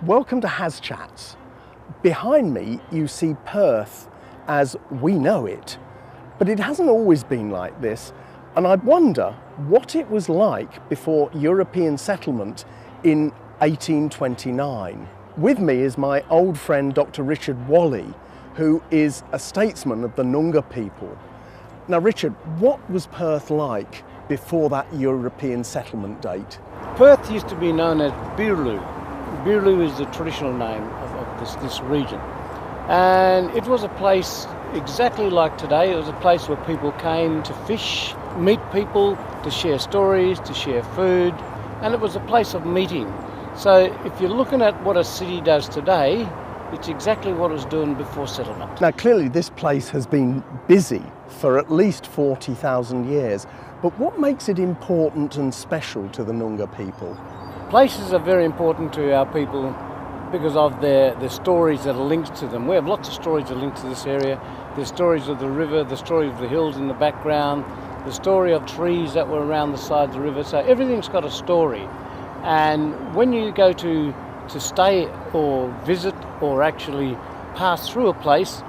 Welcome to HASSchats. Behind me you see Perth as we know it, but it hasn't always been like this, and I wonder what it was like before European settlement in 1829. With me is my old friend Dr. Richard Wally, who is a statesman of the Noongar people. Now Richard, what was Perth like before that European settlement date? Perth used to be known as Beerloo. Beerloo is the traditional name of this region. And it was a place exactly like today. It was a place where people came to fish, meet people, to share stories, to share food, and it was a place of meeting. So if you're looking at what a city does today, it's exactly what it was doing before settlement. Now clearly this place has been busy for at least 40,000 years, but what makes it important and special to the Noongar people? Places are very important to our people because of the stories that are linked to them. We have lots of stories that are linked to this area. There's stories of the river, the story of the hills in the background, the story of trees that were around the side of the river. So everything's got a story. And when you go to stay or visit or actually pass through a place,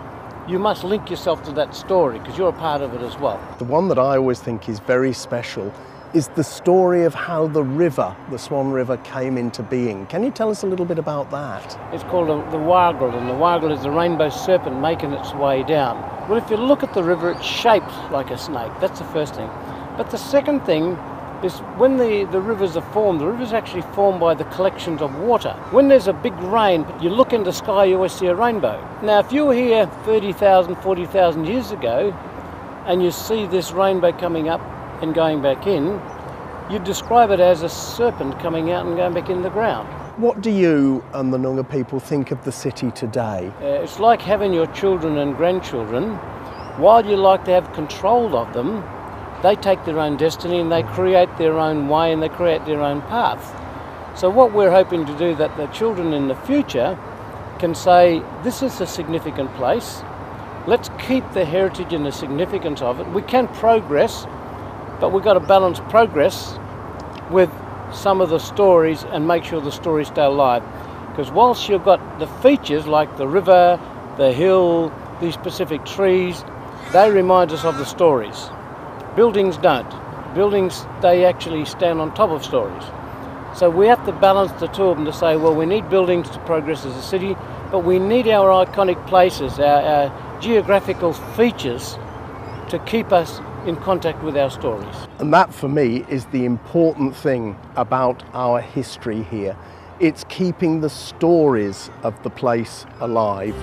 you must link yourself to that story because you're a part of it as well. The one that I always think is very special is the story of how the river, the Swan River, came into being. Can you tell us a little bit about that? It's called the Wargle, and the Wargle is the rainbow serpent making its way down. Well, if you look at the river, it's shaped like a snake. That's the first thing. But the second thing is when the rivers are formed, the rivers are actually formed by the collections of water. When there's a big rain, you look in the sky, you always see a rainbow. Now, if you were here 30,000, 40,000 years ago, and you see this rainbow coming up and going back in, you'd describe it as a serpent coming out and going back in the ground. What do you and the Noongar people think of the city today? It's like having your children and grandchildren. While you like to have control of them, they take their own destiny and they create their own way and they create their own path. So what we're hoping to do that the children in the future can say, this is a significant place, let's keep the heritage and the significance of it. We can progress, but we've got to balance progress with some of the stories and make sure the stories stay alive. Because whilst you've got the features like the river, the hill, these specific trees, they remind us of the stories. Buildings don't. Buildings, they actually stand on top of stories. So we have to balance the two of them to say, well, we need buildings to progress as a city, but we need our iconic places, our geographical features to keep us in contact with our stories. And that for me is the important thing about our history here. It's keeping the stories of the place alive.